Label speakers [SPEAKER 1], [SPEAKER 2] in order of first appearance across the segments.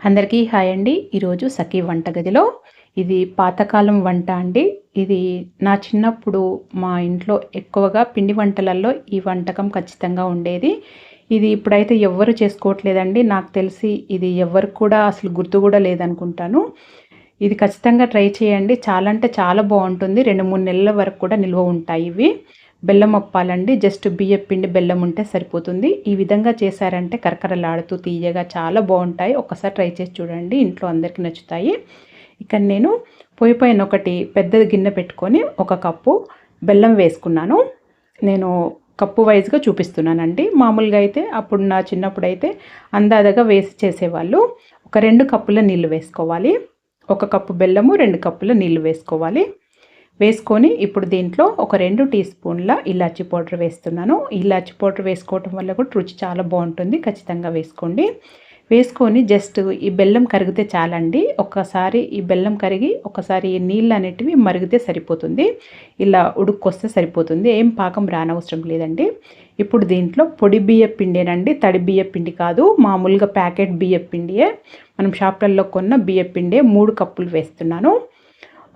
[SPEAKER 1] అందరికీ హాయ్ అండి. ఈరోజు సఖీ వంటగదిలో ఇది పాతకాలం వంట అండి. ఇది నా చిన్నప్పుడు మా ఇంట్లో ఎక్కువగా పిండి వంటలలో ఈ వంటకం ఖచ్చితంగా ఉండేది. ఇది ఇప్పుడైతే ఎవ్వరు చేసుకోవట్లేదండి. నాకు తెలిసి ఇది ఎవ్వరికి కూడా అసలు గుర్తు కూడా లేదనుకుంటాను. ఇది ఖచ్చితంగా ట్రై చేయండి. చాలా అంటే చాలా బాగుంటుంది. 2-3 నెలల వరకు కూడా నిల్వ ఉంటాయి ఇవి. బెల్లం అప్పాలండి. జస్ట్ బియ్యపు పిండి బెల్లం ఉంటే సరిపోతుంది. ఈ విధంగా చేశారంటే కరకరలాడుతూ తీయగా చాలా బాగుంటాయి. ఒక్కసారి ట్రై చేసి చూడండి. ఇంట్లో అందరికీ నచ్చుతాయి. ఇక్కడ నేను పొయ్యి పైన ఒకటి పెద్ద గిన్నె పెట్టుకొని 1 కప్పు బెల్లం వేసుకున్నాను. నేను కప్పు వైజ్గా చూపిస్తున్నానండి. మామూలుగా అయితే అప్పుడు నా చిన్నప్పుడు అయితే అందాదగా వేసి చేసేవాళ్ళు. ఒక 2 కప్పుల నీళ్ళు వేసుకోవాలి. 1 కప్పు బెల్లము, 2 కప్పుల నీళ్ళు వేసుకోవాలి. వేసుకొని ఇప్పుడు దీంట్లో ఒక 2 టీ స్పూన్ల ఇలాచీ పౌడర్ వేస్తున్నాను. ఇలాచీ పౌడర్ వేసుకోవటం వల్ల కూడా రుచి చాలా బాగుంటుంది. ఖచ్చితంగా వేసుకోండి. వేసుకొని జస్ట్ ఈ బెల్లం కరిగితే చాలండి. ఒక్కసారి ఈ బెల్లం కరిగి ఒకసారి ఈ నీళ్ళు అనేటివి మరిగితే సరిపోతుంది. ఇలా ఉడుక్కొస్తే సరిపోతుంది. ఏం పాకం రానవసరం లేదండి. ఇప్పుడు దీంట్లో పొడి బియ్యపు పిండేనండి, తడి బియ్యపు పిండి కాదు. మామూలుగా ప్యాకెట్ బియ్యపు పిండియే, మనం షాప్లలో కొన్న బియ్యపు పిండే 3 కప్పులు వేస్తున్నాను.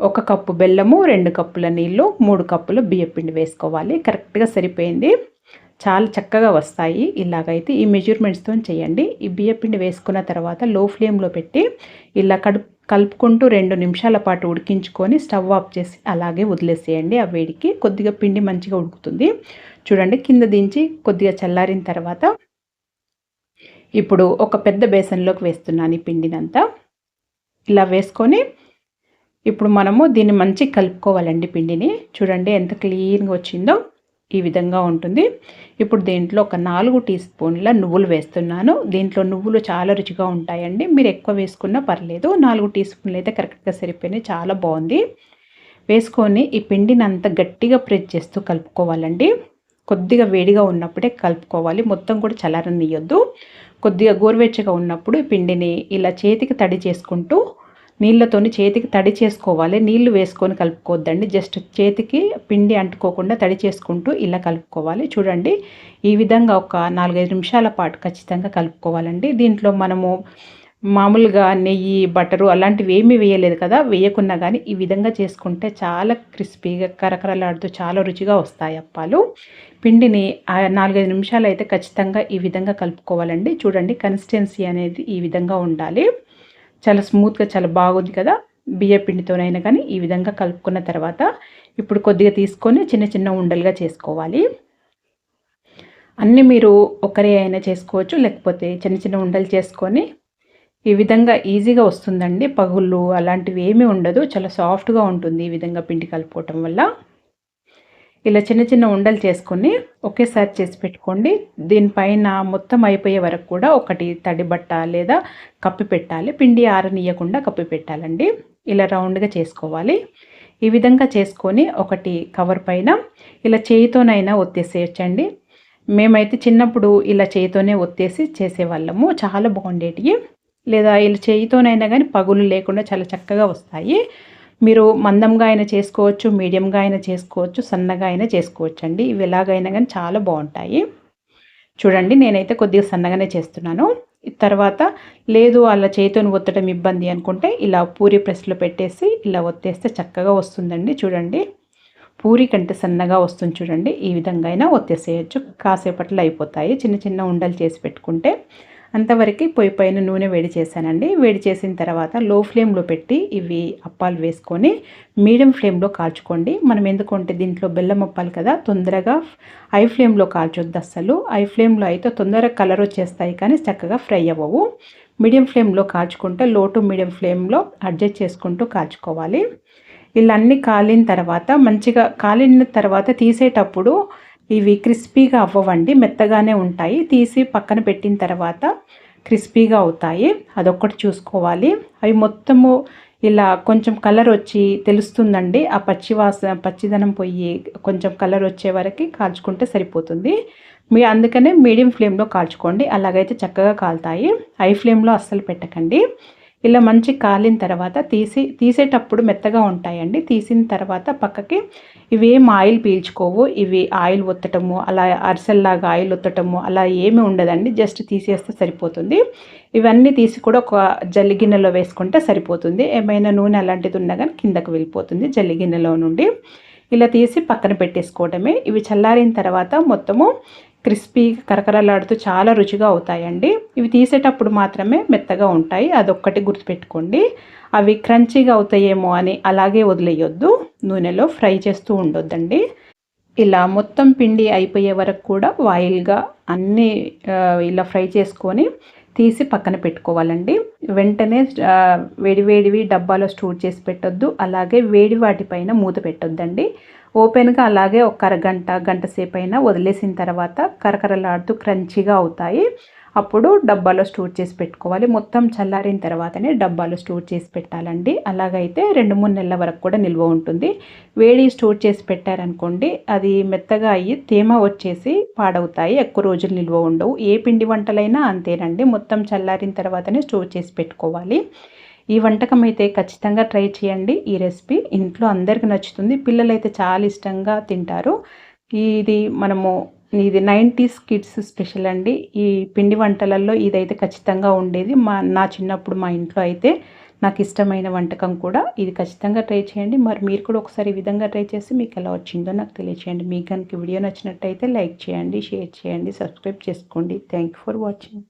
[SPEAKER 1] 1 కప్పు బెల్లము, 2 కప్పుల నీళ్ళు, 3 కప్పుల బియ్యపిండి వేసుకోవాలి. కరెక్ట్గా సరిపోయింది. చాలా చక్కగా వస్తాయి. ఇలాగైతే ఈ మెజర్మెంట్స్తో చేయండి. ఈ బియ్యపిండి వేసుకున్న తర్వాత లో ఫ్లేమ్లో పెట్టి ఇలా కలుపుకుంటూ 2 నిమిషాల పాటు ఉడికించుకొని స్టవ్ ఆఫ్ చేసి అలాగే వదిలేసేయండి. ఆ వేడికి కొద్దిగా పిండి మంచిగా ఉడుకుతుంది. చూడండి, కింద దించి కొద్దిగా చల్లారిన తర్వాత ఇప్పుడు ఒక పెద్ద బేసన్లోకి వేస్తున్నాను ఈ పిండినంతా. ఇలా వేసుకొని ఇప్పుడు మనము దీన్ని మంచిగా కలుపుకోవాలండి. పిండిని చూడండి ఎంత క్లీన్గా వచ్చిందో. ఈ విధంగా ఉంటుంది. ఇప్పుడు దీంట్లో ఒక 4 టీ స్పూన్ల నువ్వులు వేస్తున్నాను. దీంట్లో నువ్వులు చాలా రుచిగా ఉంటాయండి. మీరు ఎక్కువ వేసుకున్నా పర్లేదు. 4 టీ స్పూన్లు అయితే కరెక్ట్గా సరిపోయినాయి. చాలా బాగుంది. వేసుకొని ఈ పిండిని అంత గట్టిగా ప్రెస్ చేస్తూ కలుపుకోవాలండి. కొద్దిగా వేడిగా ఉన్నప్పుడే కలుపుకోవాలి. మొత్తం కూడా చల్లారనియొద్దు. కొద్దిగా గోరువెచ్చగా ఉన్నప్పుడు ఈ పిండిని ఇలా చేతికి తడి చేసుకుంటూ నీళ్ళతోని చేతికి తడి చేసుకోవాలి. నీళ్లు వేసుకొని కలుపుకోవద్దండి. జస్ట్ చేతికి పిండి అంటుకోకుండా తడి చేసుకుంటూ ఇలా కలుపుకోవాలి. చూడండి, ఈ విధంగా ఒక 4-5 నిమిషాల పాటు ఖచ్చితంగా కలుపుకోవాలండి. దీంట్లో మనము మామూలుగా నెయ్యి, బటరు అలాంటివి ఏమీ వేయలేదు కదా. వేయకున్నా కానీ ఈ విధంగా చేసుకుంటే చాలా క్రిస్పీగా కరకరలాడుతూ చాలా రుచిగా వస్తాయి అప్పాలు. పిండిని 4-5 నిమిషాలు అయితే ఖచ్చితంగా ఈ విధంగా కలుపుకోవాలండి. చూడండి, కన్సిస్టెన్సీ అనేది ఈ విధంగా ఉండాలి. చాలా స్మూత్గా చాలా బాగుంది కదా. బియ్య పిండితోనైనా కానీ ఈ విధంగా కలుపుకున్న తర్వాత ఇప్పుడు కొద్దిగా తీసుకొని చిన్న చిన్న ఉండలుగా చేసుకోవాలి. అన్నీ మీరు ఒకరే అయినా చేసుకోవచ్చు, లేకపోతే చిన్న చిన్న ఉండలు చేసుకొని ఈ విధంగా ఈజీగా వస్తుందండి. పగుళ్ళు అలాంటివి ఏమీ ఉండదు. చాలా సాఫ్ట్గా ఉంటుంది ఈ విధంగా పిండి కలుపుకోవటం వల్ల. ఇలా చిన్న చిన్న ఉండలు చేసుకొని ఒకేసారి చేసి పెట్టుకోండి. దీనిపైన మొత్తం అయిపోయే వరకు కూడా ఒకటి తడి బట్ట లేదా కప్పి పెట్టాలి. పిండి ఆరనీయకుండా కప్పి పెట్టాలండి. ఇలా రౌండ్గా చేసుకోవాలి. ఈ విధంగా చేసుకొని ఒకటి కవర్ పైన ఇలా చేయితోనైనా ఒత్తేసేయచ్చండి. మేమైతే చిన్నప్పుడు ఇలా చేయితోనే ఒత్తేసి చేసేవాళ్ళము. చాలా బాగుండేటివి. లేదా ఇలా చేయితోనైనా కానీ పగులు లేకుండా చాలా చక్కగా వస్తాయి. మీరు మందంగా అయినా చేసుకోవచ్చు, మీడియంగా అయినా చేసుకోవచ్చు, సన్నగా అయినా చేసుకోవచ్చు అండి. ఇవి ఎలాగైనా కానీ చాలా బాగుంటాయి. చూడండి, నేనైతే కొద్దిగా సన్నగానే చేస్తున్నాను. తర్వాత లేదు అలా చేతిని ఒత్తడం ఇబ్బంది అనుకుంటే ఇలా పూరి ప్రెస్లో పెట్టేసి ఇలా ఒత్తేస్తే చక్కగా వస్తుందండి. చూడండి, పూరి కంటే సన్నగా వస్తుంది. చూడండి, ఈ విధంగా అయినా ఒత్తేసేయచ్చు. కాసేపట్లో అయిపోతాయి. చిన్న చిన్న ఉండలు చేసి పెట్టుకుంటే. అంతవరకు పొయ్యి పైన నూనె వేడి చేశానండి. వేడి చేసిన తర్వాత లో ఫ్లేమ్లో పెట్టి ఇవి అప్పాలు వేసుకొని మీడియం ఫ్లేమ్లో కాల్చుకోండి. మనం ఎందుకంటే దీంట్లో బెల్లం అప్పాలు కదా, తొందరగా హై ఫ్లేమ్లో కాల్చొద్దు అస్సలు. హై ఫ్లేమ్లో అయితే తొందరగా కలర్ వచ్చేస్తాయి కానీ చక్కగా ఫ్రై అవ్వవు. మీడియం ఫ్లేమ్లో కాల్చుకుంటే లో టు మీడియం ఫ్లేమ్లో అడ్జస్ట్ చేసుకుంటూ కాల్చుకోవాలి. ఇలా అన్నీ కాలిన తర్వాత మంచిగా కాలిన తర్వాత తీసేటప్పుడు ఇవి క్రిస్పీగా అవ్వవండి, మెత్తగానే ఉంటాయి. తీసి పక్కన పెట్టిన తర్వాత క్రిస్పీగా అవుతాయి. అదొక్కటి చూసుకోవాలి. అవి మొత్తము ఇలా కొంచెం కలర్ వచ్చి తెలుస్తుందండి. ఆ పచ్చిదనం పోయి కొంచెం కలర్ వచ్చే వరకు కాల్చుకుంటే సరిపోతుంది. అందుకనే మీడియం ఫ్లేమ్లో కాల్చుకోండి. అలాగైతే చక్కగా కాలుతాయి. హై ఫ్లేమ్లో అస్సలు పెట్టకండి. ఇలా మంచి కాలిన తర్వాత తీసేటప్పుడు మెత్తగా ఉంటాయండి. తీసిన తర్వాత పక్కకి ఇవేం ఆయిల్ పీల్చుకోవు. ఇవి ఆయిల్ ఒత్తటము, అలా అరిసెల్లాగా ఆయిల్ ఒత్తటము అలా ఏమి ఉండదండి. జస్ట్ తీసేస్తే సరిపోతుంది. ఇవన్నీ తీసి కూడా ఒక జల్లి గిన్నెలో వేసుకుంటే సరిపోతుంది. ఏమైనా నూనె అలాంటిది ఉన్నా కానీ కిందకు వెళ్ళిపోతుంది జల్లి గిన్నెలో నుండి. ఇలా తీసి పక్కన పెట్టేసుకోవడమే. ఇవి చల్లారిన తర్వాత మొత్తము క్రిస్పీ కరకరలాడుతూ చాలా రుచిగా అవుతాయండి. ఇవి తీసేటప్పుడు మాత్రమే మెత్తగా ఉంటాయి, అదొక్కటి గుర్తుపెట్టుకోండి. అవి క్రంచీగా అవుతాయేమో అని అలాగే వదిలేయొద్దు, నూనెలో ఫ్రై చేస్తూ ఉండొద్దండి. ఇలా మొత్తం పిండి అయిపోయే వరకు కూడా ఆయిల్గా అన్నీ ఇలా ఫ్రై చేసుకొని తీసి పక్కన పెట్టుకోవాలండి. వెంటనే వేడివేడివి డబ్బాలో స్టోర్ చేసి పెట్టొద్దు. అలాగే వేడి వాటిపైన మూత పెట్టొద్దండి. ఓపెన్గా అలాగే ఒక అరగంట గంట సేపు అయినా వదిలేసిన తర్వాత కరకరలాడుతూ క్రంచీగా అవుతాయి. అప్పుడు డబ్బాలో స్టోర్ చేసి పెట్టుకోవాలి. మొత్తం చల్లారిన తర్వాతనే డబ్బాలో స్టోర్ చేసి పెట్టాలండి. అలాగైతే 2-3 నెలల వరకు కూడా నిల్వ ఉంటుంది. వేడి స్టోర్ చేసి పెట్టారనుకోండి, అది మెత్తగా అయ్యి తేమ వచ్చేసి పాడవుతాయి, ఎక్కువ రోజులు నిల్వ ఉండవు. ఏ పిండి వంటలైనా అంతేనండి, మొత్తం చల్లారిన తర్వాతనే స్టోర్ చేసి పెట్టుకోవాలి. ఈ వంటకం అయితే ఖచ్చితంగా ట్రై చేయండి. ఈ రెసిపీ ఇంట్లో అందరికీ నచ్చుతుంది. పిల్లలైతే చాలా ఇష్టంగా తింటారు. ఇది 90s కిడ్స్ స్పెషల్ అండి. ఈ పిండి వంటలలో ఇదైతే ఖచ్చితంగా ఉండేది. నా చిన్నప్పుడు మా ఇంట్లో అయితే నాకు ఇష్టమైన వంటకం కూడా ఇది. ఖచ్చితంగా ట్రై చేయండి. మరి మీరు కూడా ఒకసారి ఈ విధంగా ట్రై చేసి మీకు ఎలా వచ్చిందో నాకు తెలియచేయండి. మీకు కనుక వీడియో నచ్చినట్టయితే లైక్ చేయండి, షేర్ చేయండి, సబ్స్క్రైబ్ చేసుకోండి. Thank you for watching.